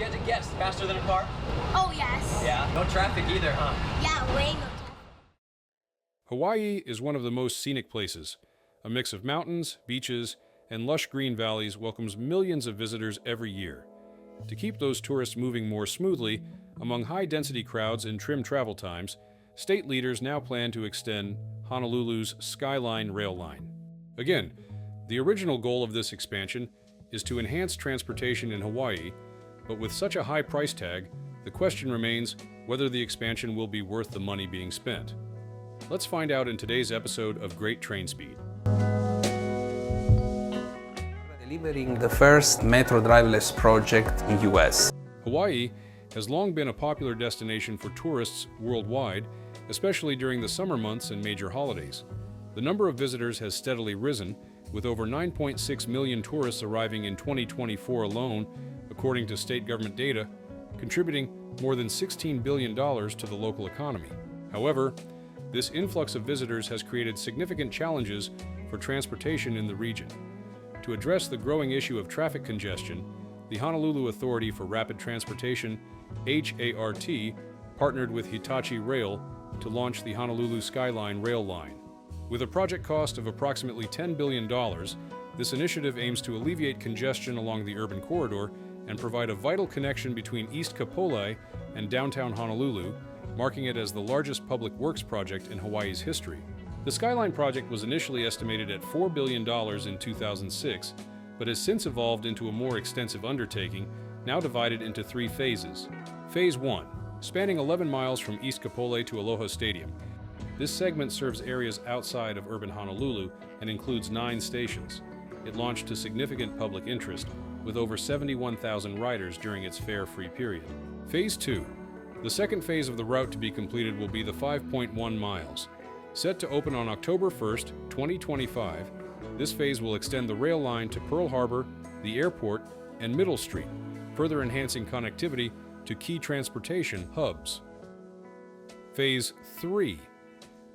you had to guess, faster than a car? Oh, yes. Yeah. No traffic either, huh? Yeah, way no traffic. Hawaii is one of the most scenic places. A mix of mountains, beaches, and lush green valleys welcomes millions of visitors every year. To keep those tourists moving more smoothly, among high-density crowds and trim travel times, state leaders now plan to extend Honolulu's Skyline rail line. Again, the original goal of this expansion is to enhance transportation in Hawaii, but with such a high price tag, the question remains whether the expansion will be worth the money being spent. Let's find out in today's episode of Great Trainspeed. Delivering the first metro driverless project in US. Hawaii has long been a popular destination for tourists worldwide, especially during the summer months and major holidays. The number of visitors has steadily risen, with over 9.6 million tourists arriving in 2024 alone, according to state government data, contributing more than $16 billion to the local economy. However, this influx of visitors has created significant challenges for transportation in the region. To address the growing issue of traffic congestion, the Honolulu Authority for Rapid Transportation, HART, partnered with Hitachi Rail to launch the Honolulu Skyline rail line. With a project cost of approximately $10 billion, this initiative aims to alleviate congestion along the urban corridor and provide a vital connection between East Kapolei and downtown Honolulu, marking it as the largest public works project in Hawaii's history. The Skyline project was initially estimated at $4 billion in 2006, but has since evolved into a more extensive undertaking, now divided into 3 phases. Phase 1, spanning 11 miles from East Kapolei to Aloha Stadium. This segment serves areas outside of urban Honolulu and includes 9 stations. It launched to significant public interest, with over 71,000 riders during its fare-free period. Phase 2. The second phase of the route to be completed will be the 5.1 miles. Set to open on October 1st, 2025, this phase will extend the rail line to Pearl Harbor, the airport, and Middle Street, further enhancing connectivity to key transportation hubs. Phase 3.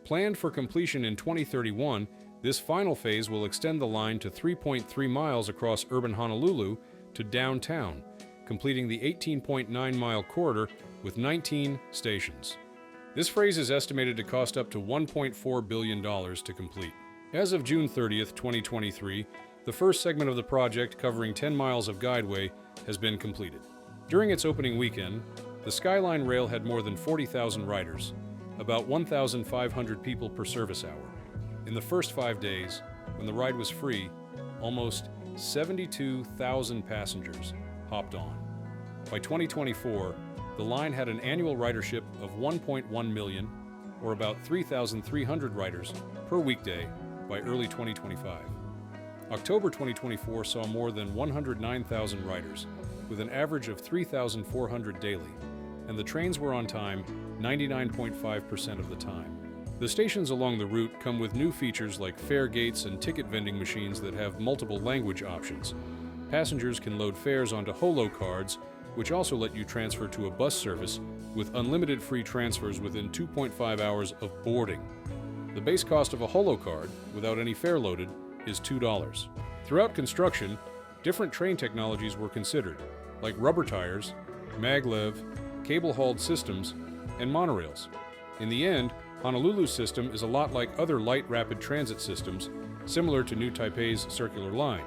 Planned for completion in 2031, this final phase will extend the line to 3.3 miles across urban Honolulu to downtown, completing the 18.9-mile corridor with 19 stations. This phase is estimated to cost up to $1.4 billion to complete. As of June 30th, 2023, the first segment of the project, covering 10 miles of guideway, has been completed. During its opening weekend, the Skyline Rail had more than 40,000 riders, about 1,500 people per service hour. In the first 5 days, when the ride was free, almost 72,000 passengers hopped on. By 2024, the line had an annual ridership of 1.1 million, or about 3,300 riders per weekday by early 2025. October 2024 saw more than 109,000 riders, with an average of 3,400 daily, and the trains were on time 99.5% of the time. The stations along the route come with new features like fare gates and ticket vending machines that have multiple language options. Passengers can load fares onto holo cards, which also let you transfer to a bus service with unlimited free transfers within 2.5 hours of boarding. The base cost of a holo card, without any fare loaded, is $2. Throughout construction, different train technologies were considered, like rubber tires, maglev, cable-hauled systems, and monorails. In the end, Honolulu's system is a lot like other light rapid transit systems, similar to New Taipei's circular line.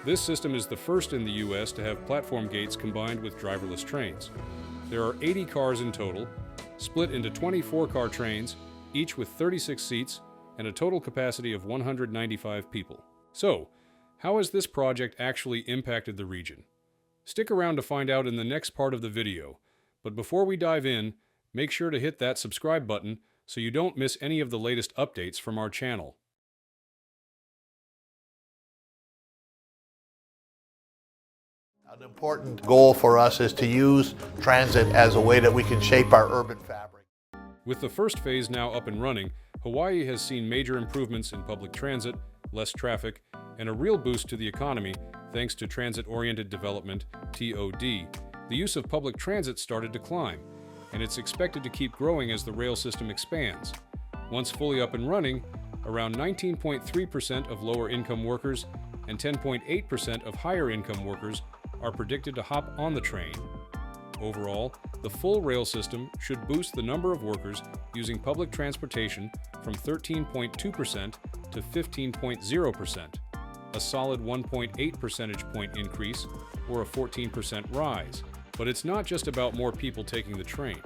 This system is the first in the US to have platform gates combined with driverless trains. There are 80 cars in total, split into 24-car trains, each with 36 seats and a total capacity of 195 people. So, how has this project actually impacted the region? Stick around to find out in the next part of the video, but before we dive in, make sure to hit that subscribe button so you don't miss any of the latest updates from our channel. An important goal for us is to use transit as a way that we can shape our urban fabric. With the first phase now up and running, Hawaii has seen major improvements in public transit, less traffic, and a real boost to the economy thanks to transit-oriented development, TOD. The use of public transit started to climb, and it's expected to keep growing as the rail system expands. Once fully up and running, around 19.3% of lower-income workers and 10.8% of higher-income workers are predicted to hop on the train Overall, the full rail system should boost the number of workers using public transportation from 13.2% to 15.0%, a solid 1.8 percentage point increase, or a 14% rise. But it's not just about more people taking the train.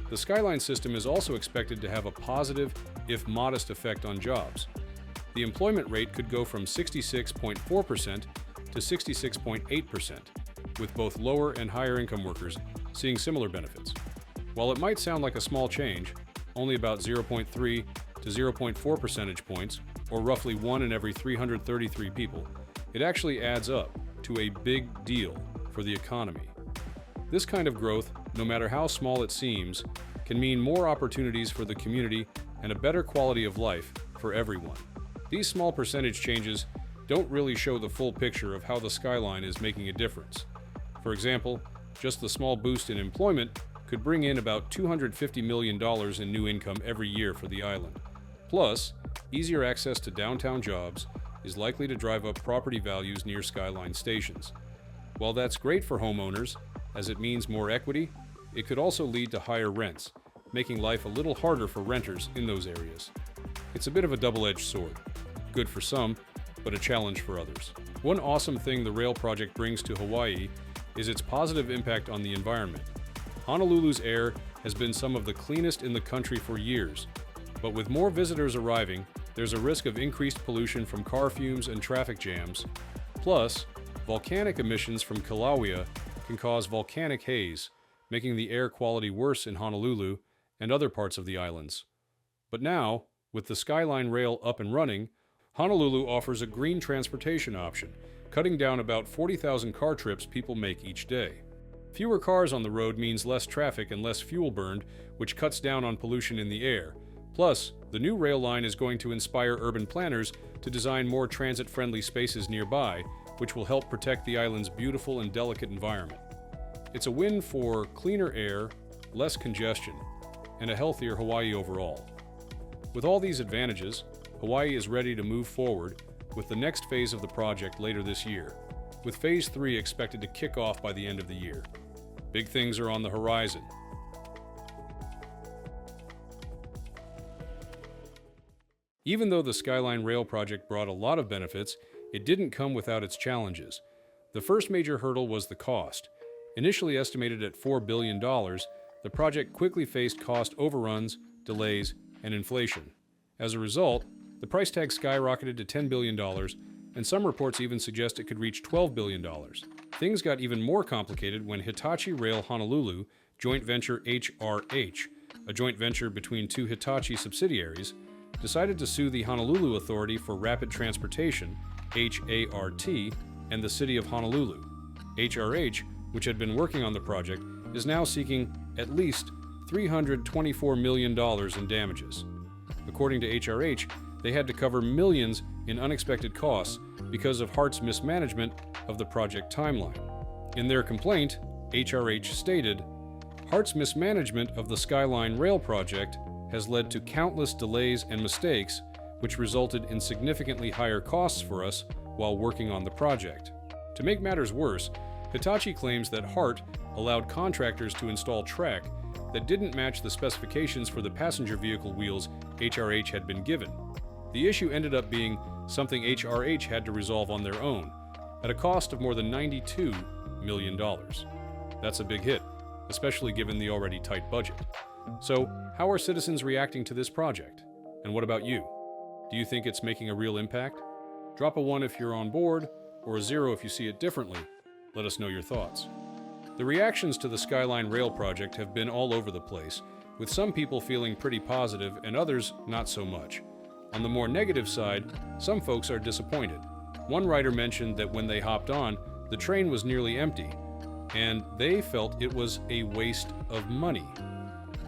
The Skyline system is also expected to have a positive, if modest, effect on jobs. The employment rate could go from 66.4% to 66.8%, with both lower and higher income workers seeing similar benefits. While it might sound like a small change, only about 0.3 to 0.4 percentage points, or roughly 1 in every 333 people, it actually adds up to a big deal for the economy. This kind of growth, no matter how small it seems, can mean more opportunities for the community and a better quality of life for everyone. These small percentage changes don't really show the full picture of how the Skyline is making a difference. For example, just the small boost in employment could bring in about $250 million in new income every year for the island. Plus, easier access to downtown jobs is likely to drive up property values near Skyline stations. While that's great for homeowners, as it means more equity, it could also lead to higher rents, making life a little harder for renters in those areas. It's a bit of a double-edged sword. Good for some, but a challenge for others. One awesome thing the rail project brings to Hawaii is its positive impact on the environment. Honolulu's air has been some of the cleanest in the country for years, but with more visitors arriving, there's a risk of increased pollution from car fumes and traffic jams. Plus, volcanic emissions from Kilauea can cause volcanic haze, making the air quality worse in Honolulu and other parts of the islands. But now, with the Skyline Rail up and running, Honolulu offers a green transportation option, cutting down about 40,000 car trips people make each day. Fewer cars on the road means less traffic and less fuel burned, which cuts down on pollution in the air. Plus, the new rail line is going to inspire urban planners to design more transit-friendly spaces nearby, which will help protect the island's beautiful and delicate environment. It's a win for cleaner air, less congestion, and a healthier Hawaii overall. With all these advantages, Hawaii is ready to move forward with the next phase of the project later this year, with Phase 3 expected to kick off by the end of the year. Big things are on the horizon. Even though the Skyline Rail project brought a lot of benefits, it didn't come without its challenges. The first major hurdle was the cost. Initially estimated at $4 billion, the project quickly faced cost overruns, delays, and inflation. As a result, the price tag skyrocketed to $10 billion, and some reports even suggest it could reach $12 billion. Things got even more complicated when Hitachi Rail Honolulu joint venture HRH, a joint venture between two Hitachi subsidiaries, decided to sue the Honolulu Authority for Rapid Transportation, HART, and the city of Honolulu. HRH, which had been working on the project, is now seeking at least $324 million in damages. According to HRH, they had to cover millions in unexpected costs because of HART's mismanagement of the project timeline. In their complaint, HRH stated, "HART's mismanagement of the Skyline Rail project has led to countless delays and mistakes, which resulted in significantly higher costs for us while working on the project." To make matters worse, Hitachi claims that HART allowed contractors to install track that didn't match the specifications for the passenger vehicle wheels HRH had been given. The issue ended up being something HRH had to resolve on their own, at a cost of more than $92 million. That's a big hit, especially given the already tight budget. So, how are citizens reacting to this project? And what about you? Do you think it's making a real impact? Drop a 1 if you're on board, or a 0 if you see it differently. Let us know your thoughts. The reactions to the Skyline Rail project have been all over the place, with some people feeling pretty positive and others not so much. On the more negative side, some folks are disappointed. One writer mentioned that when they hopped on, the train was nearly empty, and they felt it was a waste of money.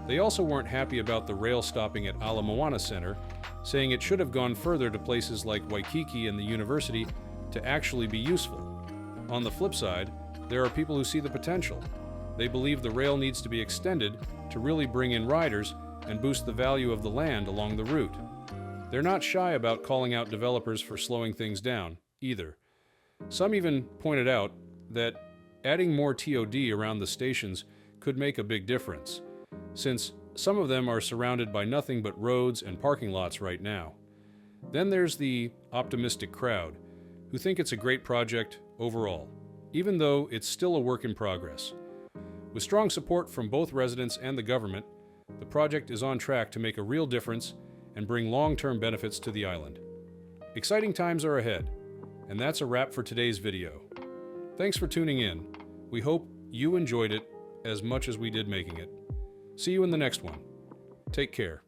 They also weren't happy about the rail stopping at Ala Moana Center, saying it should have gone further to places like Waikiki and the university to actually be useful. On the flip side, there are people who see the potential. They believe the rail needs to be extended to really bring in riders and boost the value of the land along the route. They're not shy about calling out developers for slowing things down, either. Some even pointed out that adding more TOD around the stations could make a big difference, since some of them are surrounded by nothing but roads and parking lots right now. Then there's the optimistic crowd, who think it's a great project overall, even though it's still a work in progress. With strong support from both residents and the government, the project is on track to make a real difference and bring long-term benefits to the island. Exciting times are ahead, and that's a wrap for today's video. Thanks for tuning in. We hope you enjoyed it as much as we did making it. See you in the next one. Take care.